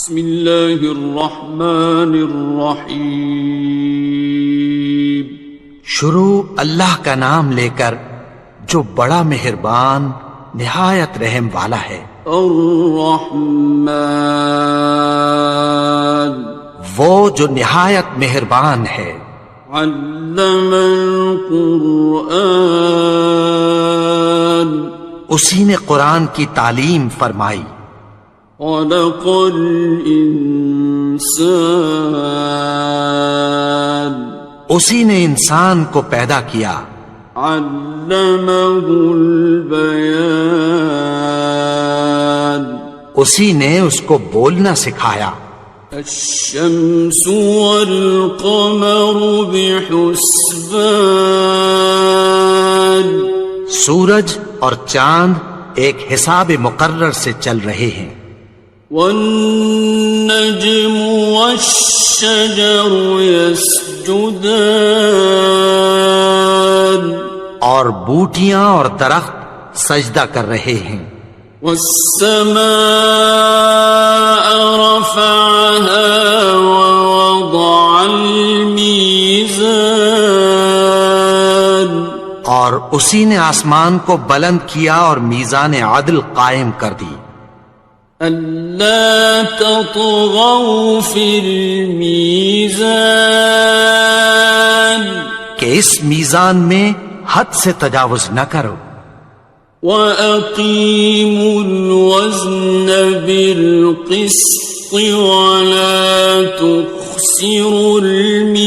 بسم اللہ الرحمن الرحیم. شروع اللہ کا نام لے کر جو بڑا مہربان نہایت رحم والا ہے. الرحمن وہ جو نہایت مہربان ہے. علم القرآن اسی نے قرآن کی تعلیم فرمائی. خلق الانسان اسی نے انسان کو پیدا کیا. علمہ البیان اسی نے اس کو بولنا سکھایا. الشمس والقمر بحسبان سورج اور چاند ایک حساب مقرر سے چل رہے ہیں. والنجم والشجر يسجدان اور بوٹیاں اور درخت سجدہ کر رہے ہیں. والسماء رفعها ووضع الميزان اور اسی نے آسمان کو بلند کیا اور میزان عدل قائم کر دی. ألا تطغوا في الميزان کہ اس میزان میں حد سے تجاوز نہ کرو. وَأَقِيمُوا الْوَزْنَ بِالْقِسْطِ وَلَا تُخْسِرُوا الْمِيزَانَ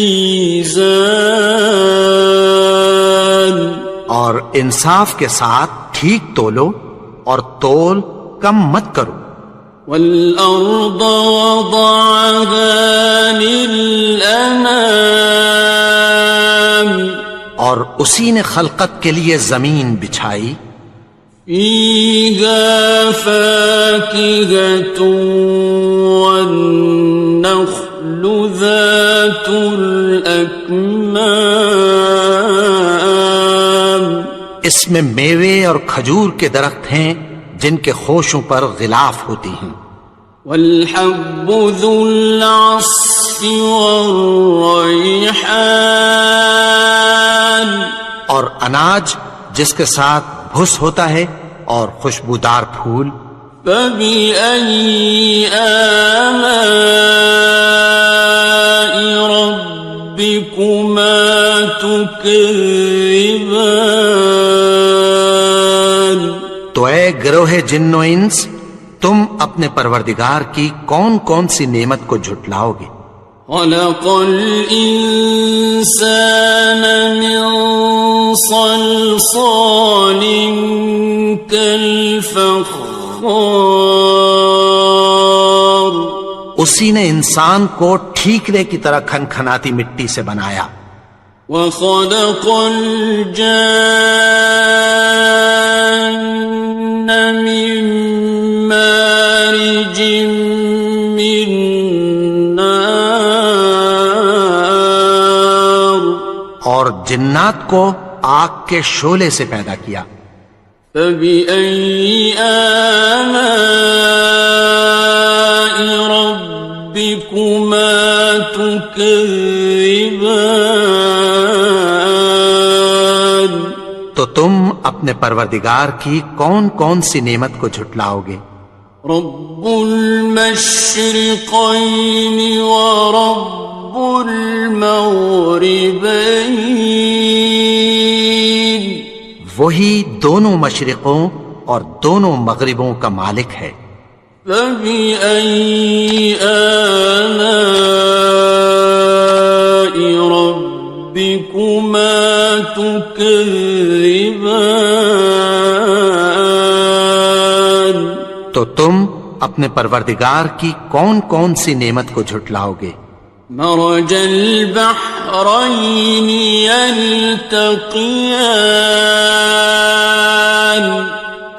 اور انصاف کے ساتھ ٹھیک تولو اور تول کم مت کرو. وَالْأَرْضَ وَضَعَهَا لِلْأَنَامِ اور اسی نے خلقت کے لیے زمین بچھائی. فِيهَا فَاكِهَةٌ وَالنَّخْلُ ذَاتُ الْأَكْمَامِ اس میں میوے اور کھجور کے درخت ہیں جن کے خوشوں پر غلاف ہوتی ہیں. وَالْحَبُّ ذُو الْعَصْفِ وَالرَّيْحَانِ اور اناج جس کے ساتھ بھس ہوتا ہے اور خوشبودار پھول. فَبِأَيِّ آلَاءِ رَبِّكُمَا تُكَذِّبَانِ تو اے گروہ جن و انس تم اپنے پروردگار کی کون کون سی نعمت کو جھٹلاؤ گے. خَلَقَ الْإِنسَانَ مِنْ صَلْصَالٍ كَالْفَخَّارِ اسی نے انسان کو ٹھیکرے کی طرح کھنکھناتی مٹی سے بنایا. وَخَلَقَ الْجَانَّ مِن مَّارِجٍ مِّن نَّارٍ اور جنات کو آگ کے شعلے سے پیدا کیا. فَبِأَيِّ آلَاءِ رَبِّكُمَا تُكَذِّبَانِ تو تم اپنے پروردگار کی کون کون سی نعمت کو جھٹلاؤ گے. رب المشرقین ورب المغربین وہی دونوں مشرقوں اور دونوں مغربوں کا مالک ہے. فَبِأَيِّ آلَاءِ رَبِّكُمَا تُكَذِّبَانِ تو تم اپنے پروردگار کی کون کون سی نعمت کو جھٹلاؤ گے. مرج البحرین یلتقیان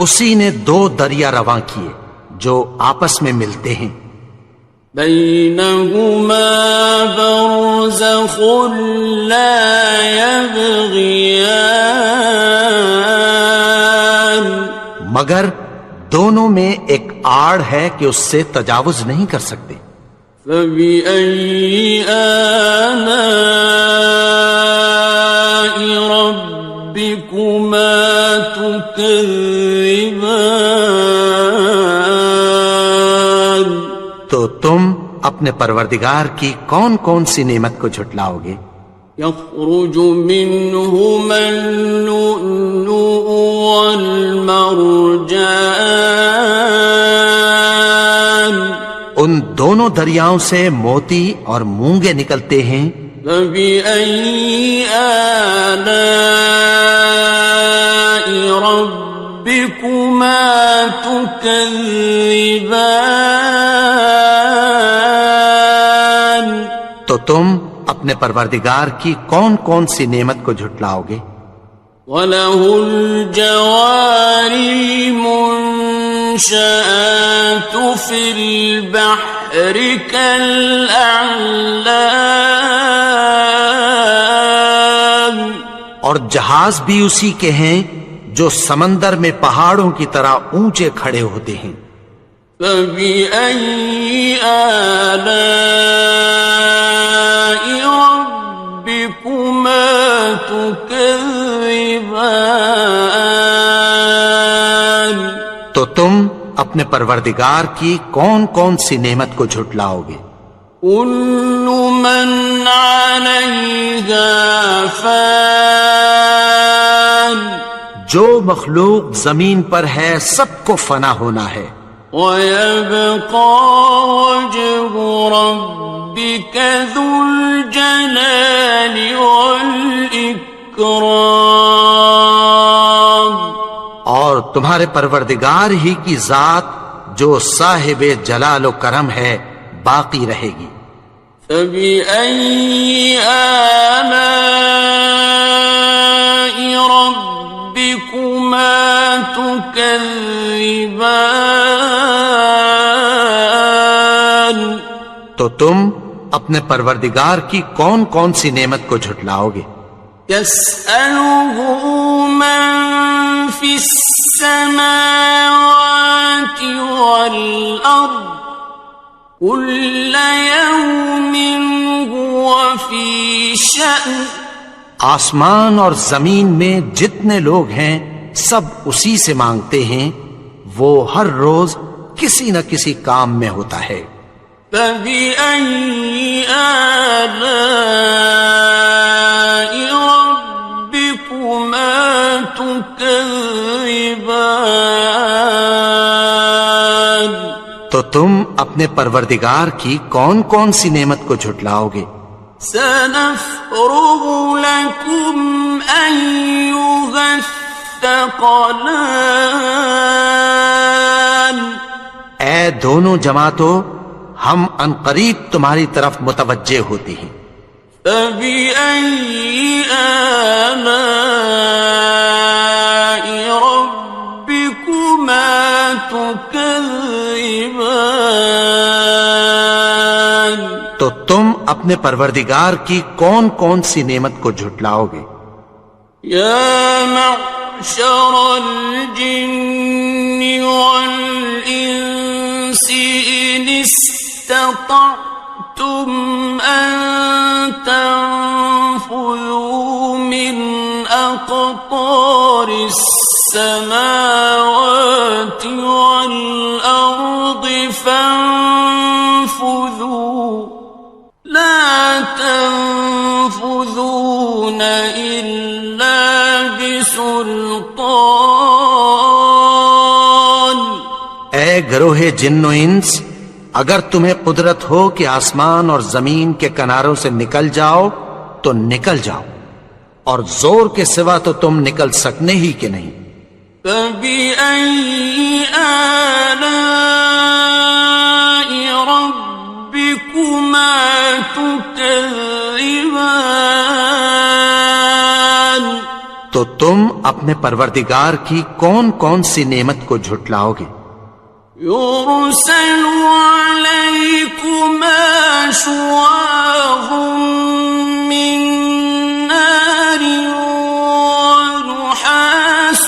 اسی نے دو دریا رواں کیے جو آپس میں ملتے ہیں. بینہما برزخ لا یبغیان مگر دونوں میں ایک آڑ ہے کہ اس سے تجاوز نہیں کر سکتے۔ فبأي آلاء ربكما تكذبان؟ تو تم اپنے پروردگار کی کون کون سی نعمت کو جھٹلاؤ گے؟ يخرج منهما اللؤلؤ والمرجان، ان دونوں دریاؤں سے موتی اور مونگے نکلتے ہیں۔ فبأي آلاء ربكما تكذبان؟ تو تم اپنے پروردگار کی کون کون سی نعمت کو جھٹلاؤ گے؟ وَلَهُ الْجَوَارِ الْمُنشَآتُ فِي الْبَحْرِ كَالْأَعْلَامِ، اور جہاز بھی اسی کے ہیں جو سمندر میں پہاڑوں کی طرح اونچے کھڑے ہوتے ہیں۔ فَبِأَيِّ آلَاءِ رَبِّكُمَا تُكَذِّبَانِ؟ تو تم اپنے پروردگار کی کون کون سی نعمت کو جھٹلاؤ گے؟ كُلُّ مَنْ عَلَيْهَا فَانٍ، جو مخلوق زمین پر ہے سب کو فنا ہونا ہے۔ وَيَبْقَى وَجْهُ رَبِّكَ ذُو الْجَلَالِ وَالْإِكْرَامِ، اور تمہارے پروردگار ہی کی ذات جو صاحب جلال و کرم ہے باقی رہے گی۔ فَبِأَيِّ آلَاءِ رَبِّكُمَا تُكَذِّبَانِ؟ تو تم اپنے پروردگار کی کون کون سی نعمت کو جھٹلاؤ گے؟ يَسْأَلُهُ مَن فِي السَّمَاوَاتِ وَالْأَرْضِ كُلَّ يَوْمٍ هُوَ فِي شَأْنٍ، آسمان اور زمین میں جتنے لوگ ہیں سب اسی سے مانگتے ہیں، وہ ہر روز کسی نہ کسی کام میں ہوتا ہے۔ فَبِأَيِّ آلَاءِ رَبِّكُمَا تُكَذِّبَانِ؟ تو تم اپنے پروردگار کی کون کون سی نعمت کو جھٹلاؤ گے؟ سَنَفْرُغُ لَكُمْ أَيُّهَ الثَّقَلَانِ، اے دونوں جماعتوں، ہم عنقریب تمہاری طرف متوجہ ہوتے ہیں۔ فَبِأَيِّ آلَاءِ رَبِّكُمَا تُكَذِّبَانِ؟ تو تم اپنے پروردگار کی کون کون سی نعمت کو جھٹلاؤ گے؟ يَا مَعْشَرَ الْجِنِّ وَالْإِنسِ إِنِ اسْتَطَعْتُمْ أَن تَنفُذُوا مِنْ أَقْطَارِ السَّمَاوَاتِ وَالْأَرْضِ فَانفُذُوا لَا تَنفُذُونَ إِلَّا بِسُلْطَانٍ۔ اے گروہ جن و انس، اگر تمہیں قدرت ہو کہ آسمان اور زمین کے کناروں سے نکل جاؤ تو نکل جاؤ، اور زور کے سوا تو تم نکل سکنے ہی کہ نہیں۔ فَبِأَيِّ آلَاءِ رَبِّكُمَا تُكَذِّبَانِ؟ تو تم اپنے پروردگار کی کون کون سی نعمت کو جھٹلاؤ گے؟ يُرْسَلُ عَلَيْكُمَا شُوَاظٌ مِّن نَّارٍ وَنُحَاسٌ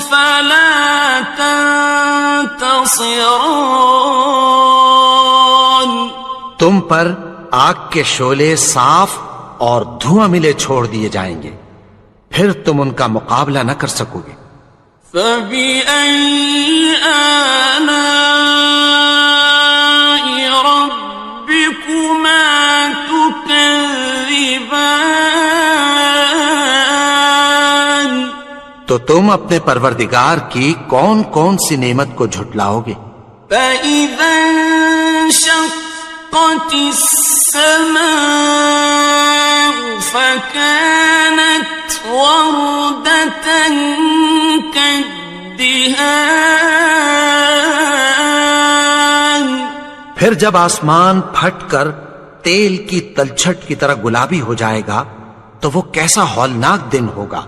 فَلَا تَنتَصِرَانِ، ناصران. تم پر آگ کے شعلے صاف اور دھواں ملے چھوڑ دیے جائیں گے، پھر تم ان کا مقابلہ نہ کر سکو گے۔ فَبِأَيِّ آلَاءِ رَبِّكُمَا تُكَذِّبَانِ. تو تم اپنے پروردگار کی کون کون سی نعمت کو جھٹلاؤ گے؟ فَإِذَا انشَقَّتِ السَّمَاءُ فَكَانَتْ وَرْدَةً كَالدِّهَانِ. پھر جب آسمان پھٹ کر تیل کی تلچھٹ کی طرح گلابی ہو جائے گا تو وہ کیسا ہولناک دن ہوگا۔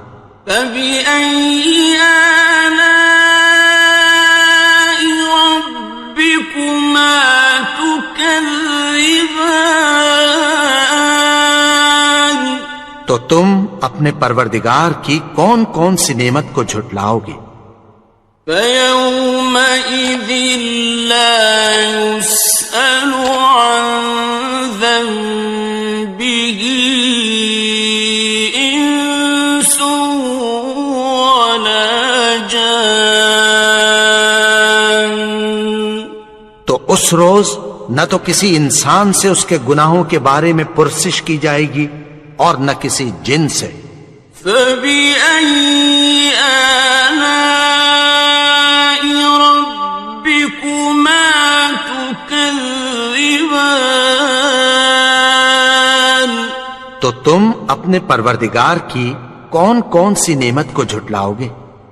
فَبِأَيِّ آلَاءِ رَبِّكُمَا تُكَذِّبَانِ. تو تم اپنے پروردگار کی کون کون سی نعمت کو جھٹلاؤ گے؟ فَيَوْمَئِذٍ لَا يُسْأَلُ عَنْ ذَنبِهِ إِنسٌ وَلَا جَانٌ. تو اس روز نہ تو کسی انسان سے اس کے گناہوں کے بارے میں پرسش کی جائے گی اور نہ کسی جن سے۔ فَبِأَيِّ آلَاءِ رَبِّكُمَا تُكَذِّبَانِ. تو تم اپنے پروردگار کی کون کون سی نعمت کو جھٹلاؤ گے؟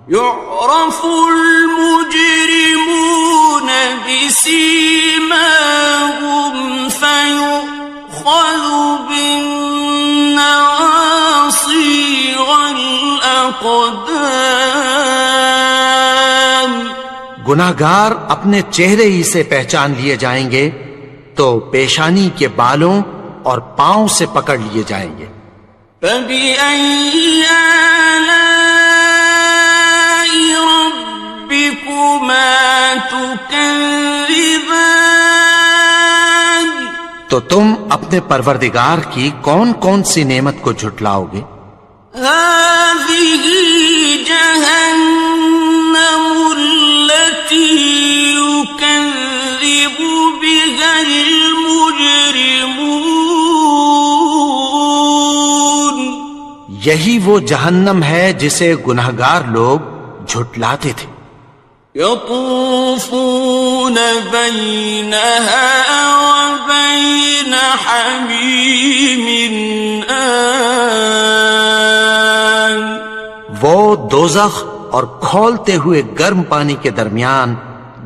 يُعْرَفُ الْمُجْرِمُونَ بِسِيمَاهُمْ فَيُؤْخَذُ بِالنَّوَاصِي وَالْأَقْدَامِ. گناہگار اپنے چہرے ہی سے پہچان لیے جائیں گے تو پیشانی کے بالوں اور پاؤں سے پکڑ لیے جائیں گے۔ فَبِأَيِّ آلَاءِ رَبِّكُمَا تُكَذِّبَانِ. تو تم اپنے پروردگار کی کون کون سی نعمت کو جھٹلاؤ گے؟ هَذِهِ جَهَنَّمُ الَّتِي يُكَذِّبُ بِهَا الْمُجْرِمُونَ. یہی وہ جہنم ہے جسے گناہگار لوگ جھٹلاتے تھے۔ يَطُوفُونَ بَيْنَهَا وَبَيْنَ حَمِيمٍ آنٍ. وہ دوزخ اور کھولتے ہوئے گرم پانی کے درمیان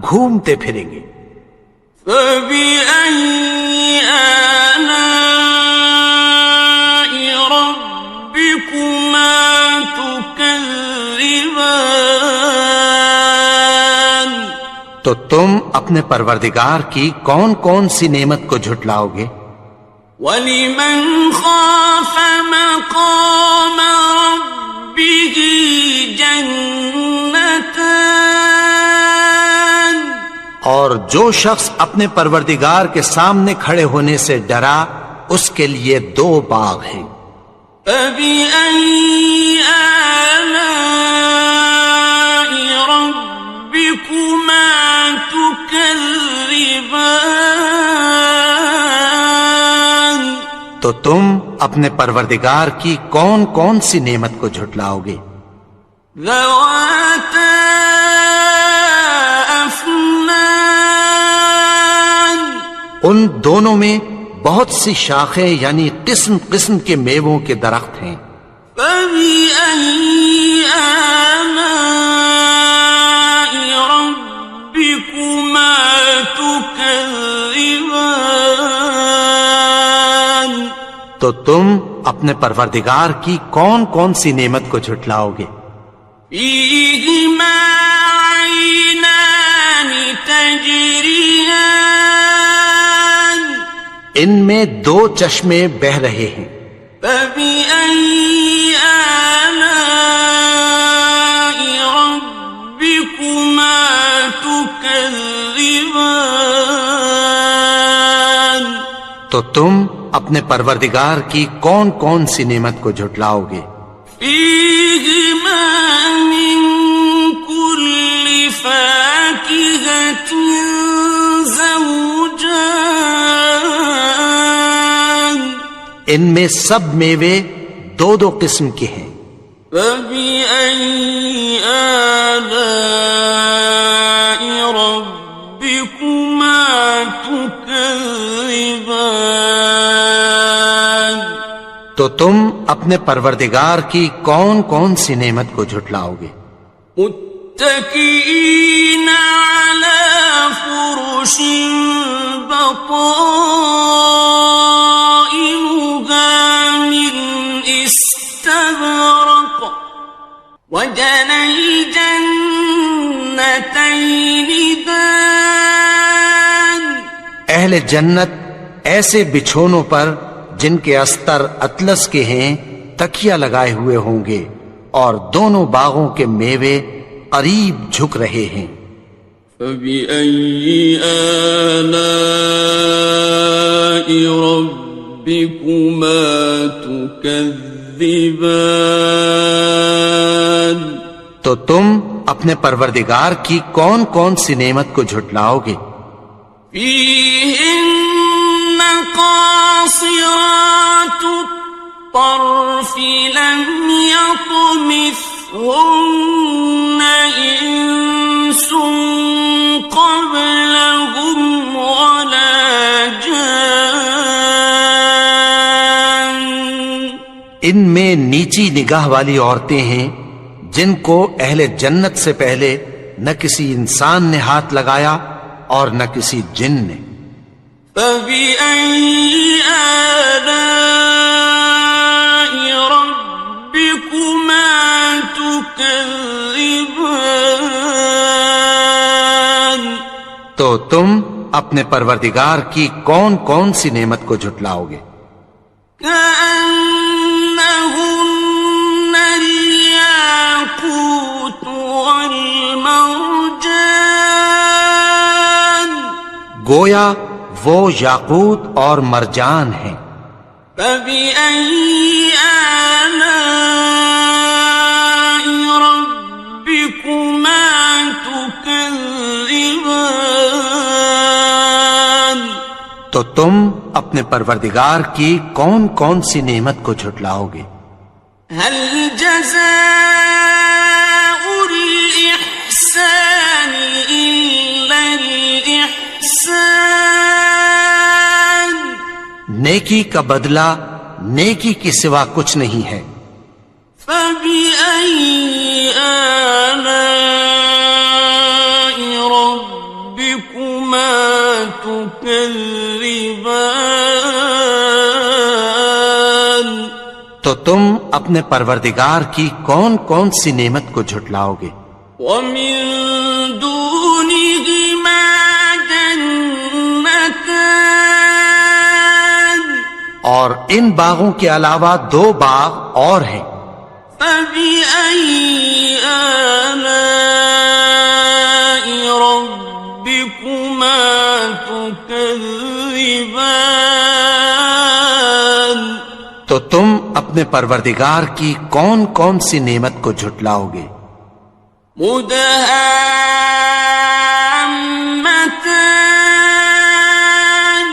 گھومتے پھریں گے۔ فَبِأَيِّ آلَاءِ رَبِّكُمَا تُكَذِّبَانِ. تو تم اپنے پروردگار کی کون کون سی نعمت کو جھٹلاؤ گے؟ وَلِمَنْ خَافَ مَقَامَ رَبِّهِ جَنَّتَانِ. اور جو شخص اپنے پروردگار کے سامنے کھڑے ہونے سے ڈرا اس کے لیے 2 باغ ہیں۔ فَبِأَيِّ آلَاءِ رَبِّكُمَا تُكَذِّبَانِ. تو تم اپنے پروردگار کی کون کون سی نعمت کو جھٹلاؤ گے؟ ذَوَاتَا أَفْنَانٍ. ان دونوں میں بہت سی شاخیں یعنی قسم قسم کے میووں کے درخت ہیں۔ فَبِأَيِّ آلَاءِ رَبِّكُمَا تُكَذِّبَانِ. تو تم اپنے پروردگار کی کون کون سی نعمت کو جھٹلاؤ گے؟ فِيهِمَا عَيْنَانِ تَجْرِيَانِ. ان میں 2 چشمے بہ رہے ہیں۔ فَبِأَيِّ آلَاءِ رَبِّكُمَا تُكَذِّبَانِ. تو تم اپنے پروردگار کی کون کون سی نعمت کو جھٹلاؤ گے؟ فیہما من کل فاکہۃ زوجان، ان میں سب میوے دو دو قسم کے ہیں۔ فبأي آلاء ربكما تكذبان، تو تم اپنے پروردگار کی کون کون سی نعمت کو جھٹلاؤ گے؟ متكئين على فرش بطائنها من استبرق وجنى الجنتين دان، اہل جنت ایسے بچھونوں پر جن کے استر اطلس کے ہیں تکیہ لگائے ہوئے ہوں گے، اور دونوں باغوں کے میوے قریب جھک رہے ہیں۔ فبأي آلاء ربكما تكذبان، تو تم اپنے پروردگار کی کون کون سی نعمت کو جھٹلاؤ گے؟ فيهن قاصرات الطرف لم يطمثهن إنس قبلهم ولا جان، ان میں نیچی نگاہ والی عورتیں ہیں جن کو اہل جنت سے پہلے نہ کسی انسان نے ہاتھ لگایا اور نہ کسی جن نے۔ فبأي آلاء ربكما تكذبان، تو تم اپنے پروردگار کی کون کون سی نعمت کو جھٹلاؤ گے؟ كأنهن الياقوت والمرجان، گویا وہ یاقوت اور مرجان ہیں۔ فبأي آلاء ربكما تكذبان، تو تم اپنے پروردگار کی کون کون سی نعمت کو جھٹلاؤ گے؟ هل جزاء الإحسان إلا الإحسان، نیکی کا بدلہ نیکی کے سوا کچھ نہیں ہے۔ فبأي آلاء ربكما تكذبان، تو تم اپنے پروردگار کی کون کون سی نعمت کو جھٹلاؤ گے؟ ومن دونهما جنتان، اور ان باغوں کے علاوہ دو باغ اور ہیں۔ فبأي آلاء ربكما تكذبان، تو تم اپنے پروردگار کی کون کون سی نعمت کو جھٹلاؤ گے؟ مدهامتان،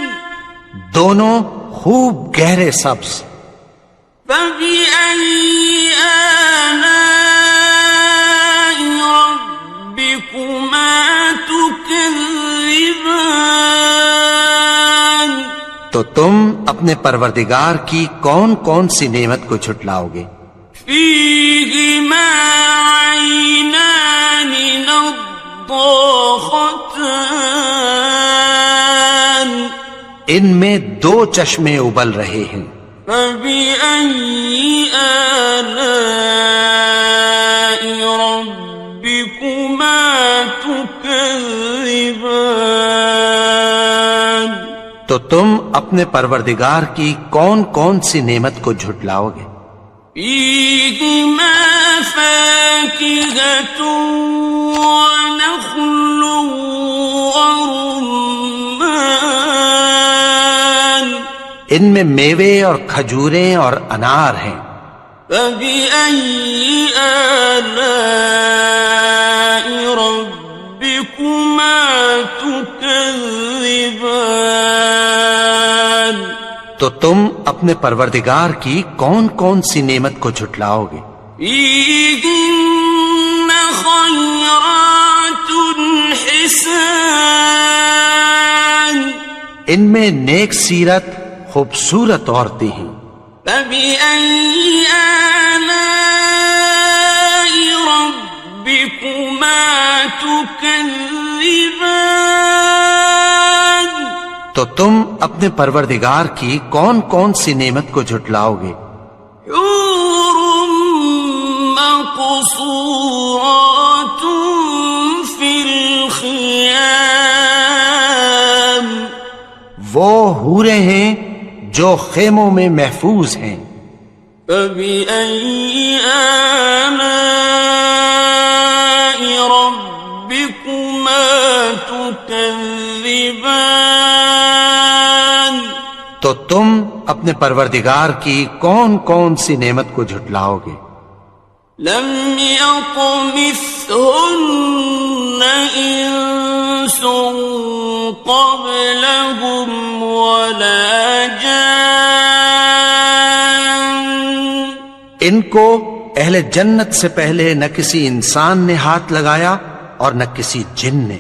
دونوں خوب گہرے سبز۔ فبأي آلاء ربكما تكذبان، تو تم اپنے پروردگار کی کون کون سی نعمت کو جھٹلاؤ گے؟ فيهما عينان نضاختان، ان میں دو چشمے ابل رہے ہیں۔ فبأي آلاء ربكما تكذبان، تو تم اپنے پروردگار کی کون کون سی نعمت کو جھٹلاؤ گے؟ فيهما فاكهة ونخل ورمان، ان میں میوے اور کھجوریں اور انار ہیں۔ فبأي آلاء ربكما تكذبان؟ تو تم اپنے پروردگار کی کون کون سی نعمت کو جھٹلاؤ گے؟ فيهن خيرات حسان، ان میں نیک سیرت خوبصورت عورتیں ہیں۔ فبأي آلاء ربكما تكذبان؟ تو تم اپنے پروردگار کی کون کون سی نعمت کو جھٹلاؤ گے؟ حور مقصورات في الخيام، وہ حوریں ہیں جو خیموں میں محفوظ ہیں۔ فبأي آلاء ربكما تكذبان؟ تو تم اپنے پروردگار کی کون کون سی نعمت کو جھٹلاؤ گے؟ لم يطمثهن إنس قبلهم ولا جان، ان کو اہل جنت سے پہلے نہ کسی انسان نے ہاتھ لگایا اور نہ کسی جن نے۔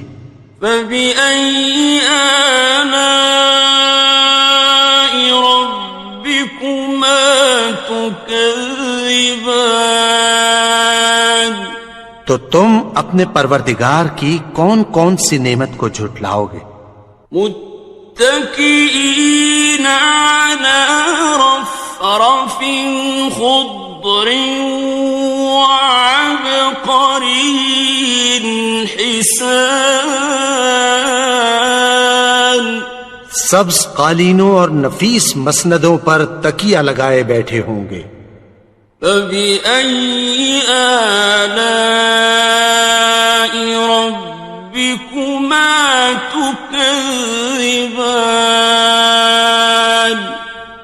فبأي آلاء ربكما تكذبان؟ تو تم اپنے پروردگار کی کون کون سی نعمت کو جھٹلاؤ گے؟ متكئين على رفرف خضر وعبقري حسان، سبز قالینوں اور نفیس مسندوں پر تکیہ لگائے بیٹھے ہوں گے۔ فبأي آلاء ربكما تكذبان؟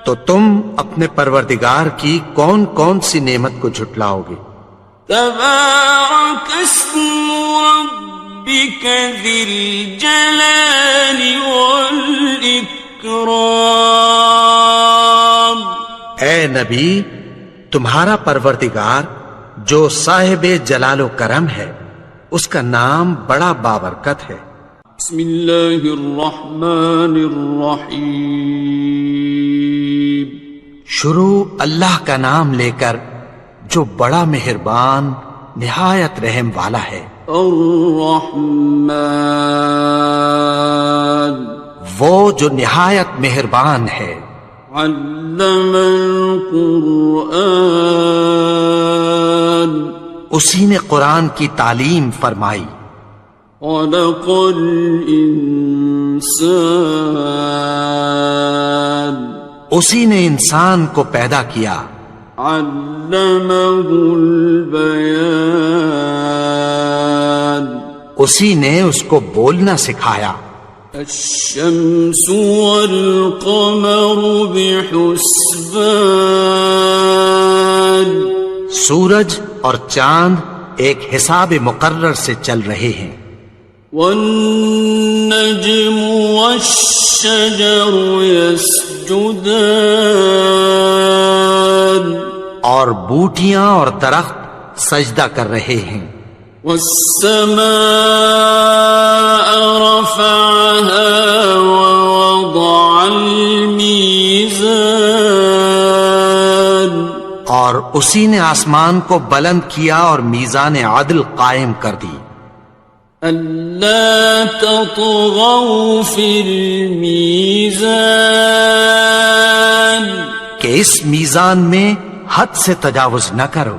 تو تم اپنے پروردگار کی کون کون سی نعمت کو جھٹلاؤ گے؟ تبارك اسم ربك ذي الجلال والإكرام۔ اے نبی، تمہارا پروردگار جو صاحب جلال و کرم ہے، اس کا نام بڑا بابرکت ہے۔ بسم اللہ الرحمن الرحیم، شروع اللہ کا نام لے کر جو بڑا مہربان نہایت رحم والا ہے۔ الرحمن، وہ جو نہایت مہربان ہے۔ علم القرآن، اسی نے قرآن کی تعلیم فرمائی۔ خلق الانسان، اسی نے انسان کو پیدا کیا۔ علمہ البیان، اسی نے اس کو بولنا سکھایا۔ الشمس والقمر بحسبان، سورج اور چاند ایک حساب مقرر سے چل رہے ہیں۔ والنجم والشجر يسجدان، اور بوٹیاں اور درخت سجدہ کر رہے ہیں۔ والسماء رفعها ووضع الميزان، اور اسی نے آسمان کو بلند کیا اور میزان عدل قائم کر دی۔ ألا تطغوا في الميزان، کہ اس میزان میں حد سے تجاوز نہ کرو۔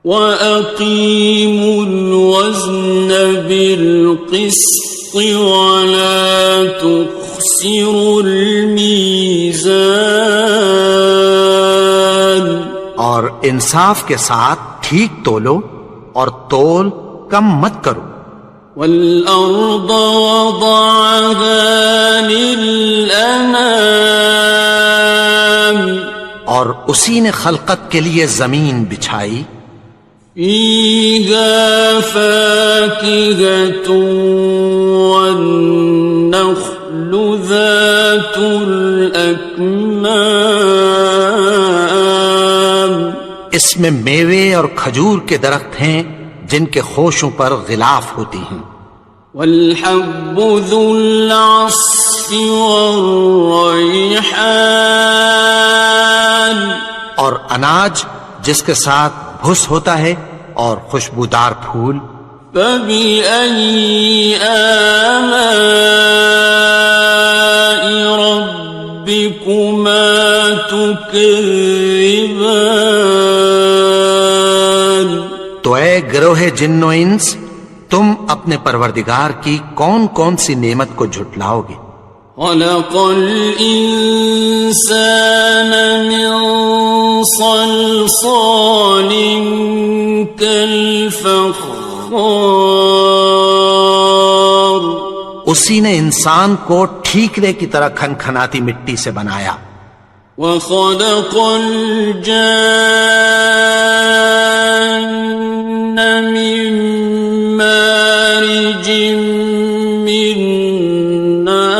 وَأَقِيمُوا الْوَزْنَ بِالْقِسْطِ وَلَا تُخْسِرُوا الْمِيزَانَ، اور انصاف کے ساتھ ٹھیک تولو اور تول کم مت کرو۔ وَالْأَرْضَ وَضَعَهَا لِلْأَنَامِ، اور اسی نے خلقت کے لیے زمین بچھائی، فيها فاكهة والنخل ذات الأكمام، اس میں میوے اور کھجور کے درخت ہیں جن کے خوشوں پر غلاف ہوتی ہیں، والحب ذو العصف والریحان، اور اناج جس کے ساتھ بھس ہوتا ہے اور خوشبودار پھول، فبأي آلاء ربكما تكذبان، تو اے گروہ جن و انس، تم اپنے پروردگار کی کون کون سی نعمت کو جھٹلاؤ گے؟ خلق الإنسان من صلصال كالفخار، اسی نے انسان کو ٹھیکرے کی طرح کھنکھناتی مٹی سے بنایا، وخلق الجان من مارج من نار،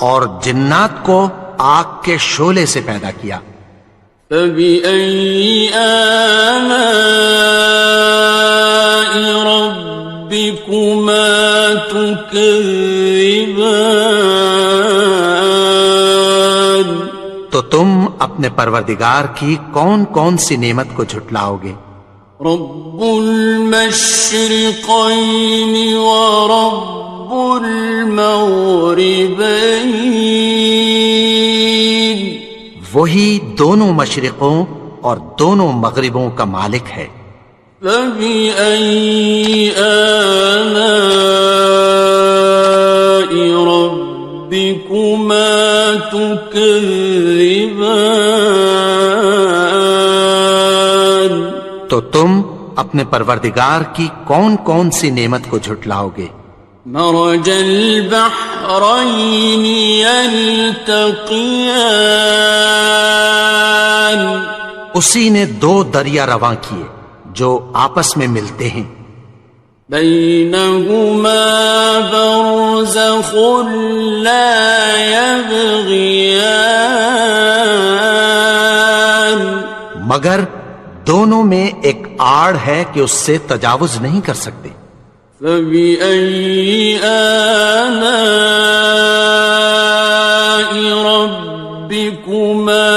اور جنات کو آگ کے شعلے سے پیدا کیا، فبأي آلاء ربكما تكذبان، تو تم اپنے پروردگار کی کون کون سی نعمت کو جھٹلاؤ گے؟ رب المشرقين ورب المغربين، وہی دونوں مشرقوں اور دونوں مغربوں کا مالک ہے، فبأي آلاء ربكما تكذبان، تو تم اپنے پروردگار کی کون کون سی نعمت کو جھٹلاؤ گے؟ مرج البحرين يلتقيان، اسی نے دو دریا رواں کیے جو آپس میں ملتے ہیں، بينهما برزخ لا يبغيان، مگر دونوں میں ایک آڑ ہے کہ اس سے تجاوز نہیں کر سکتے، فبأي آلاء ربكما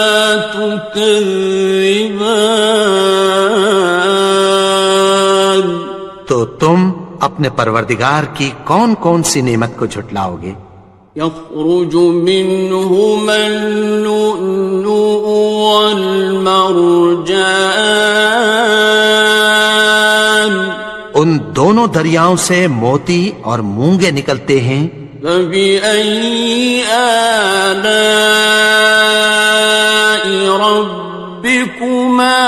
تكذبان، تو تم اپنے پروردگار کی کون کون سی نعمت کو جھٹلاؤ گے؟ يخرج منهما اللؤلؤ والمرجان، ان دونوں دریاؤں سے موتی اور مونگے نکلتے ہیں، فبأي آلاء ربكما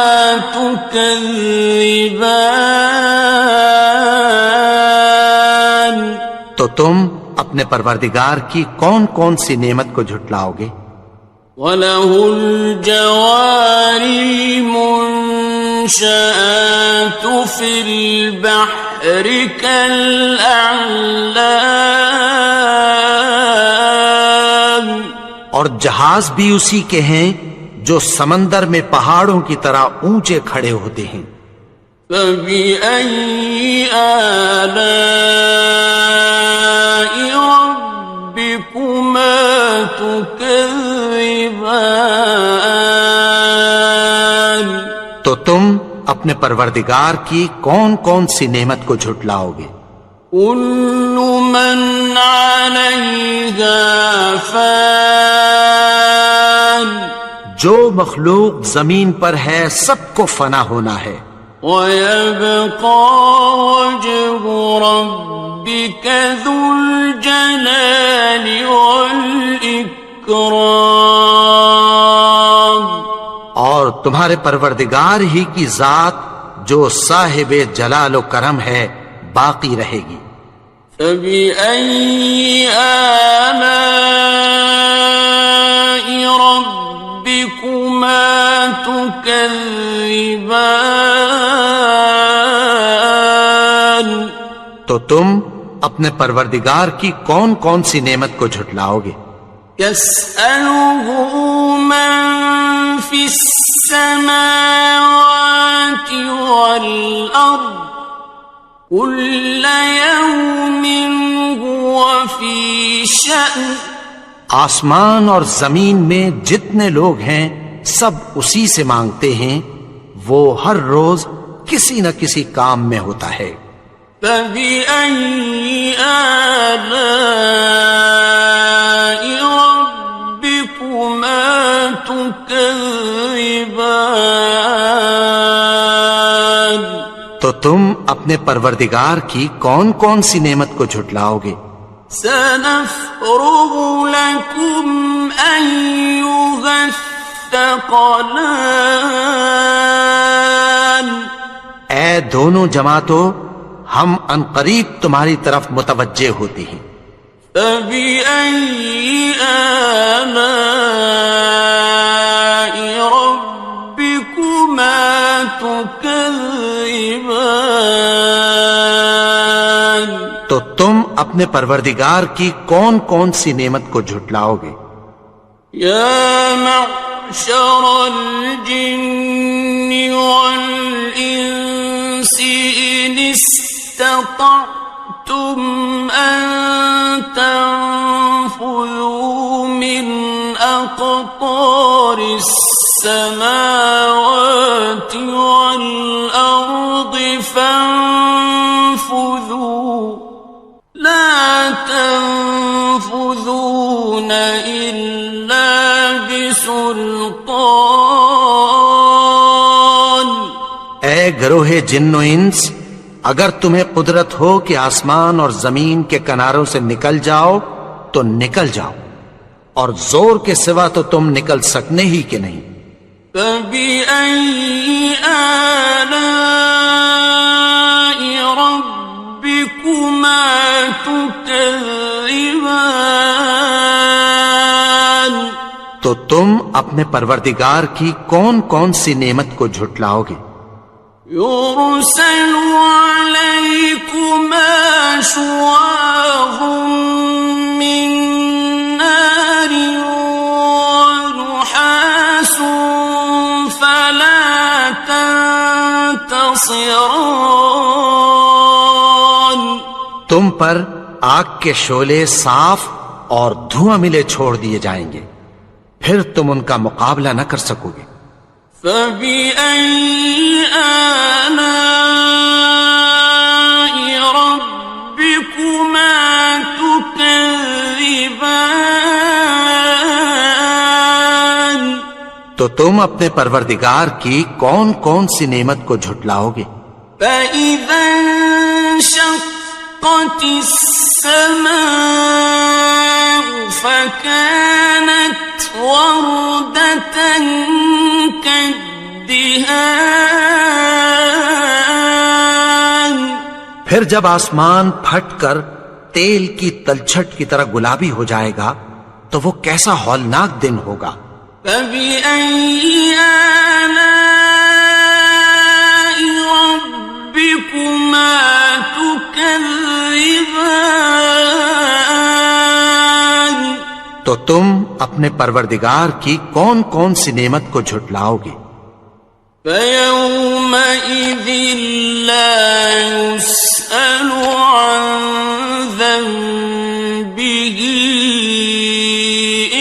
تكذبان، تو تم اپنے پروردگار کی کون کون سی نعمت کو جھٹلاؤ گے؟ وَلَهُ الْجَوَارِ الْمُنشَآتُ فِي الْبَحْرِ كَالْأَعْلَامِ، اور جہاز بھی اسی کے ہیں جو سمندر میں پہاڑوں کی طرح اونچے کھڑے ہوتے ہیں، فَبِأَيِّ آلَاءِ رَبِّكُمَا تُكَذِّبَانِ، تو تم اپنے پروردگار کی کون کون سی نعمت کو جھٹلاؤ گے؟ كُلُّ مَنْ عَلَيْهَا فَانٍ، جو مخلوق زمین پر ہے سب کو فنا ہونا ہے، وَيَبْقَى وَجْهُ رَبِّكَ ذُو الْجَلَالِ وَالْإِكْرَامِ، اور تمہارے پروردگار ہی کی ذات جو صاحب جلال و کرم ہے باقی رہے گی، فَبِأَيِّ آلَاءِ تكذبان تو تم اپنے پروردگار کی کون کون سی نعمت کو جھٹلاؤ گے؟ يسأله من في السماوات والأرض كل يوم هو في شأن آسمان اور زمین میں جتنے لوگ ہیں سب اسی سے مانگتے ہیں، وہ ہر روز کسی نہ کسی کام میں ہوتا ہے۔ فبأي آلاء ربكما تكذبان تو تم اپنے پروردگار کی کون کون سی نعمت کو جھٹلاؤ گے؟ سنفرغ لكم أيها الثقلان اے دونوں جماعتوں، ہم عنقریب تمہاری طرف متوجہ ہوتے ہیں۔ فبأي آلاء ربكما تكذبان تو تم اپنے پروردگار کی کون کون سی نعمت کو جھٹلاؤ گے؟ يا معشر الجن والإنس إن استطعتم أن تنفذوا من أقطار السماوات والأرض فانفذوا لا تنفذون إلا بسلطان اے گروہ جن و انس، اگر تمہیں قدرت ہو کہ آسمان اور زمین کے کناروں سے نکل جاؤ تو نکل جاؤ، اور زور کے سوا تو تم نکل سکنے ہی کہ نہیں۔ فبأي آلاء ربكما تكذبان تو تم اپنے پروردگار کی کون کون سی نعمت کو جھٹلاؤ گے؟ يرسل عليكما شواظ من نار ونحاس فلا تنتصران تم پر آگ کے شعلے صاف اور دھواں ملے چھوڑ دیے جائیں گے، پھر تم ان کا مقابلہ نہ کر سکو گے۔ فبأي آلاء ربكما تكذبان تو تم اپنے پروردگار کی کون کون سی نعمت کو جھٹلاؤ گے؟ فإذا انشقت السماء فكانت وردة كالدهان پھر جب آسمان پھٹ کر تیل کی تلچھٹ کی طرح گلابی ہو جائے گا تو وہ کیسا ہولناک دن ہوگا۔ فبأي آلاء ربكما تكذبان تو تم اپنے پروردگار کی کون کون سی نعمت کو جھٹلاؤ گے؟ فيومئذ لا يسأل عن ذنبه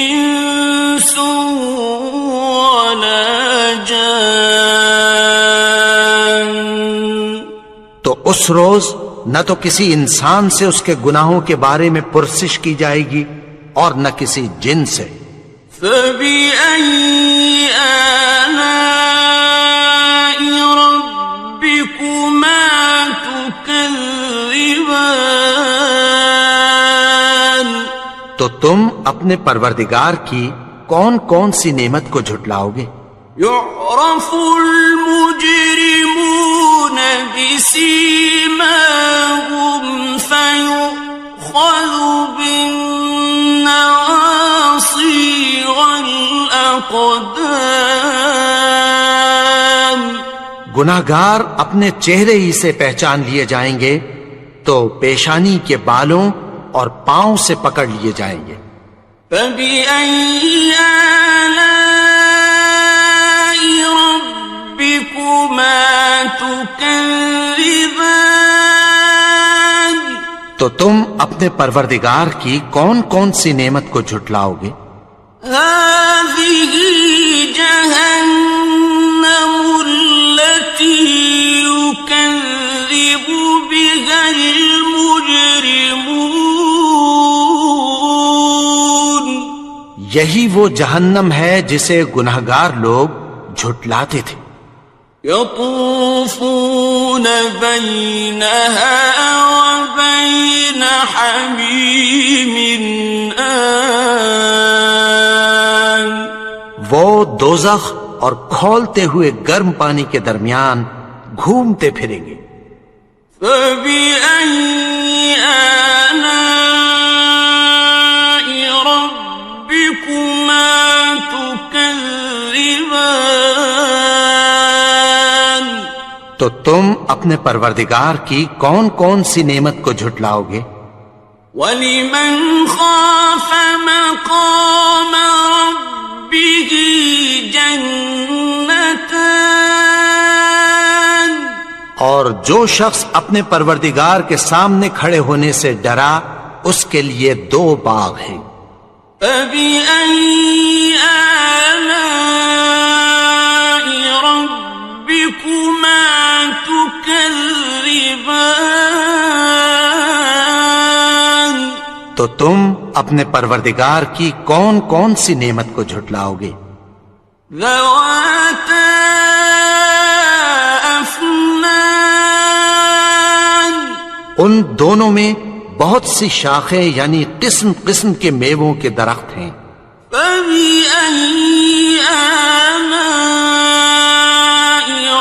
إنس ولا جان تو اس روز نہ تو کسی انسان سے اس کے گناہوں کے بارے میں پرسش کی جائے گی اور نہ کسی جن سے۔ فبأي آلاء ربكما تكذبان تو تم اپنے پروردگار کی کون کون سی نعمت کو جھٹلاؤ گے؟ يعرف المجرمون بسيماهم فيؤخذ بالنواصي والأقدام گناہگار اپنے چہرے ہی سے پہچان لیے جائیں گے تو پیشانی کے بالوں اور پاؤں سے پکڑ لیے جائیں گے۔ فَبِأَيِّ آلَاءِ رَبِّكُمَا تُكَذِّبَانِ؟ تو تم اپنے پروردگار کی کون کون سی نعمت کو جھٹلاؤ گے؟ هَٰذِهِ جَهَنَّمُ الَّتِي يُكَذِّبُ بِهَا الْمُجْرِمُونَ۔ یہی وہ جہنم ہے جسے گناہگار لوگ جھٹلاتے تھے۔ يطوفون بينها وبين حميم آن۔ وہ دوزخ اور کھولتے ہوئے گرم پانی کے درمیان گھومتے پھریں گے۔ فَبِأَيِّ آلَاءِ رَبِّكُمَا تُكَذِّبَانِ؟ تو تم اپنے پروردگار کی کون کون سی نعمت کو جھٹلاؤ گے؟ وَلِمَنْ خَافَ مَقَامَ رَبِّهِ جَنَّتَانِ؟ اور جو شخص اپنے پروردگار کے سامنے کھڑے ہونے سے ڈرا اس کے لیے 2 باغ ہیں۔ فَبِأَيِّ آلَاءِ رَبِّكُمَا تُكَذِّبَانِ؟ تو تم اپنے پروردگار کی کون کون سی نعمت کو جھٹلاؤ گے؟ ذَوَاتَا أَفْنَانٍ؟ ان دونوں میں بہت سی شاخیں یعنی قسم قسم کے میووں کے درخت ہیں۔ فَبِأَيِّ آلَاءِ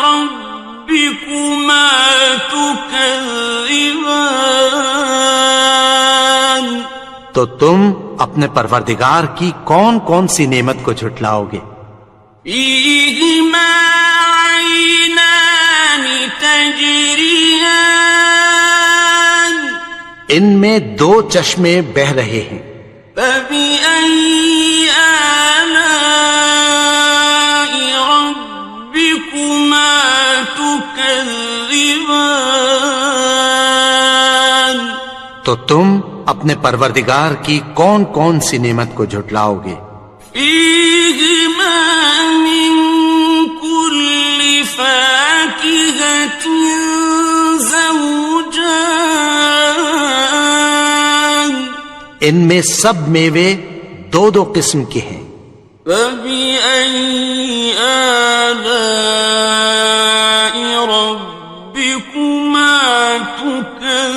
رَبِّكُمَا تُكَذِّبَانِ؟ تو تم اپنے پروردگار کی کون کون سی نعمت کو جھٹلاؤ گے؟ فِيهِمَا عَيْنَانِ تَجْرِيَانِ؟ ان میں 2 چشمے بہ رہے ہیں۔ فَبِأَيِّ آلَاءِ رَبِّكُمَا تُكَذِّبَانِ؟ تو تم اپنے پروردگار کی کون کون سی نعمت کو جھٹلاؤ گے؟ فِيهِمَا مِن كُلِّ فَاكِهَةٍ زَوْجَانِ؟ ان میں سب میوے 2 قسم کے ہیں۔ فَبِأَيِّ آلَاءِ رَبِّكُمَا تُكَذِّبَانِ؟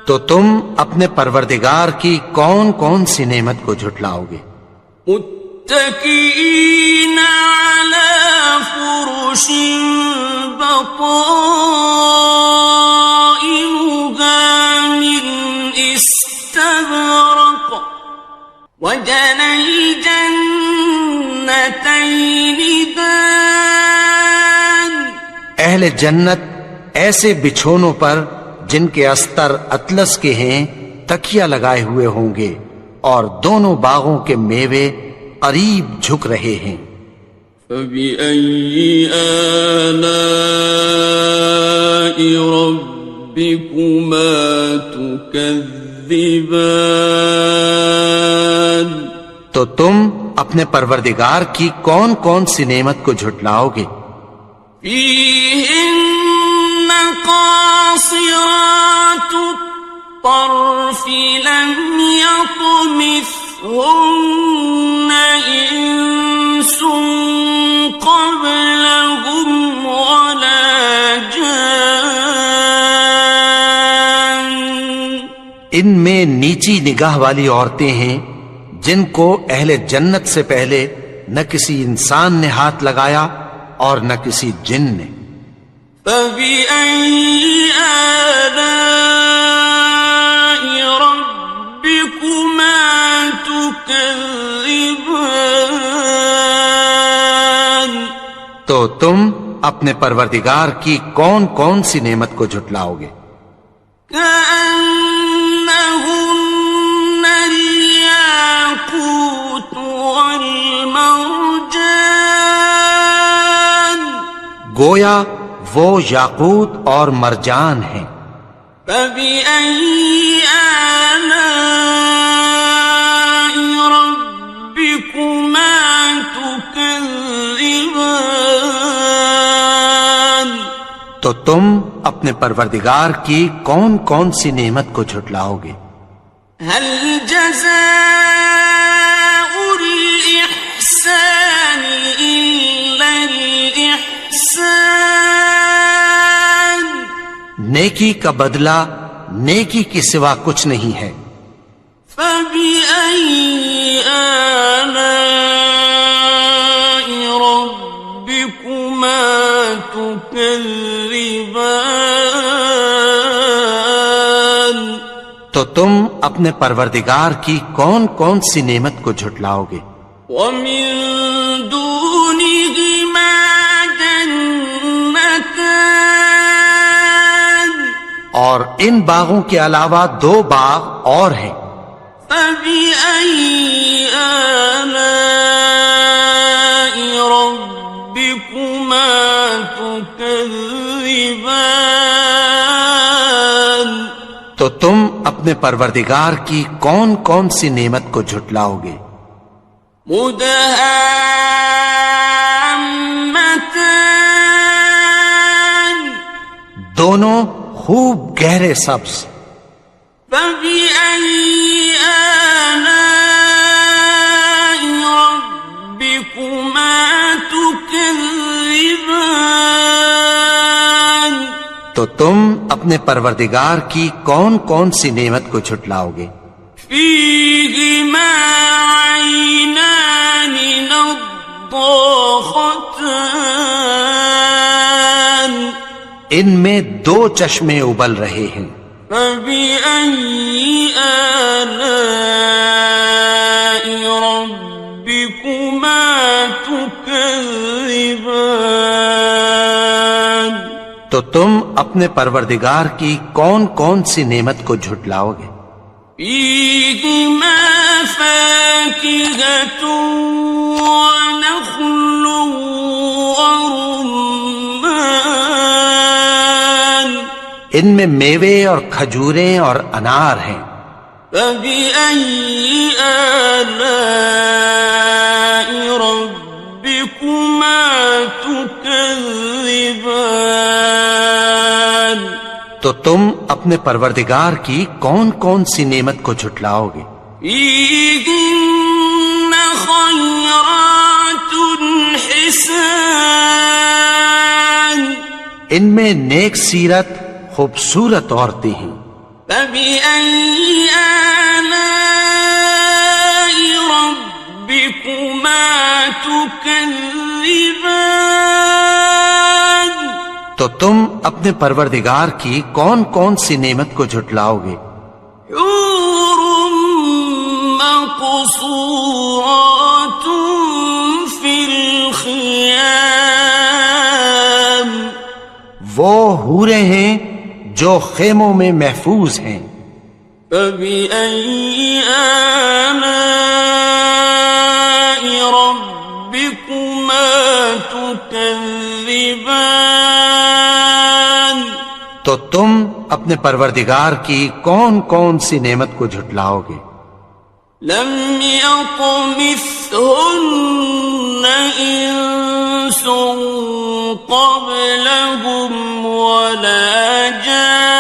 تو تم اپنے پروردگار کی کون کون سی نعمت کو جھٹلاؤ گے؟ متكئين على فرش بطائنها من استبرق وجنى الجنتين دان۔ اہل جنت ایسے بچھونوں پر جن کے استر اطلس کے ہیں تکیہ لگائے ہوئے ہوں گے اور دونوں باغوں کے میوے قریب جھک رہے ہیں۔ فَبِأَيِّ آلَاءِ رَبِّكُمَا تُكَذِّبَانِ؟ تو تم اپنے پروردگار کی کون کون سی نعمت کو جھٹلاؤ گے؟ فِيهِنَّ قَاصِرَاتُ الطَّرْفِ لَمْ يَطْمِثْهُنَّ إِنسٌ قَبْلَهُمْ وَلَا جَانٌّ۔ ان میں نیچی نگاہ والی عورتیں ہیں جن کو اہل جنت سے پہلے نہ کسی انسان نے ہاتھ لگایا اور نہ کسی جن نے۔ فَبِأَيِّ آلَاءِ رَبِّكُمَا تُكَذِّبَانِ؟ تو تم اپنے پروردگار کی کون کون سی نعمت کو جھٹلاؤ گے؟ كأنهن الياقوت والمرجان گویا وہ یاقوت اور مرجان ہیں۔ فبأي آلاء ربكما تكذبان تو تم اپنے پروردگار کی کون کون سی نعمت کو جھٹلاؤ گے؟ هل جزاء الإحسان إلا الإحسان نیکی کا بدلہ نیکی کے سوا کچھ نہیں ہے۔ فبأي آلاء ربكما تكذبان تو تم اپنے پروردگار کی کون کون سی نعمت کو جھٹلاؤ گے؟ ومن دونهما جنتان اور ان باغوں کے علاوہ دو باغ اور ہیں۔ فبأي آلاء ربكما تكذبان تو تم اپنے پروردگار کی کون کون سی نعمت کو جھٹلاؤ گے؟ مدهامتان دونوں خوب گہرے سبز۔ فبأي آلاء ربكما تكذبان تو تم اپنے پروردگار کی کون کون سی نعمت کو جھٹلاؤ گے؟ فيهما عينان نضاختان ان میں دو چشمے ابل رہے ہیں۔ فبأي آلاء ربكما تكذبان تو تم اپنے پروردگار کی کون کون سی نعمت کو جھٹلاؤ گے؟ فيهما فاكهة ونخل ورمان ان میں میوے اور کھجوریں اور انار ہیں۔ فبأي آلاء ربكما تكذبان تو تم اپنے پروردگار کی کون کون سی نعمت کو جھٹلاؤ گے؟ فيهن خيرات حسان ان میں نیک سیرت خوبصورت عورتیں ہیں۔ فبأي آلاء ربكما تكذبان تو تم اپنے پروردگار کی کون کون سی نعمت کو جھٹلاؤ گے؟ حور مقصورات في الخيام وہ حوریں ہیں جو خیموں میں محفوظ ہیں۔ فبأي آلاء ربكما تكذبان تو تم اپنے پروردگار کی کون کون سی نعمت کو جھٹلاؤ گے؟ لم يطمثهن إنس قبلهم ولا جان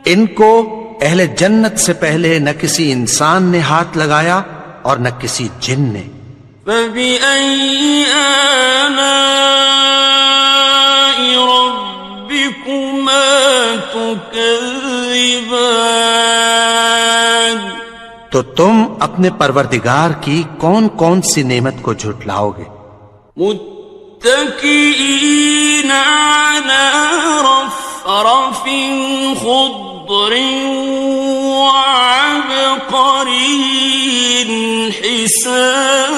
ان کو اہل جنت سے پہلے نہ کسی انسان نے ہاتھ لگایا اور نہ کسی جن نے۔ فبأي آلاء ربكما تكذبان تو تم اپنے پروردگار کی کون کون سی نعمت کو جھٹلاؤ گے؟ متكئين على رفرف خضر وعبقري حسان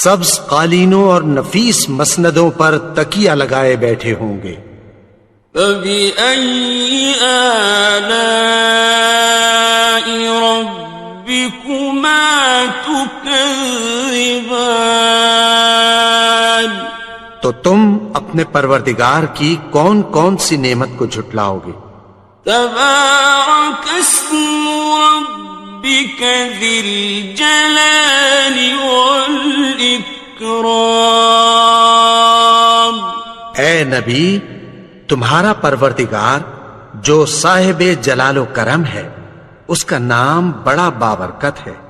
سبز قالینوں اور نفیس مسندوں پر تکیہ لگائے بیٹھے ہوں گے. فَبِأَيِّ آلَاءِ رَبِّكُمَا تُكَذِّبَانِ تو تم اپنے پروردگار کی کون کون سی نعمت کو جھٹلاؤ گے؟ تبارک اسم ربک ذی الجلال والاکرام. اے نبی، تمہارا پروردگار جو صاحب جلال و کرم ہے، اس کا نام بڑا بابرکت ہے.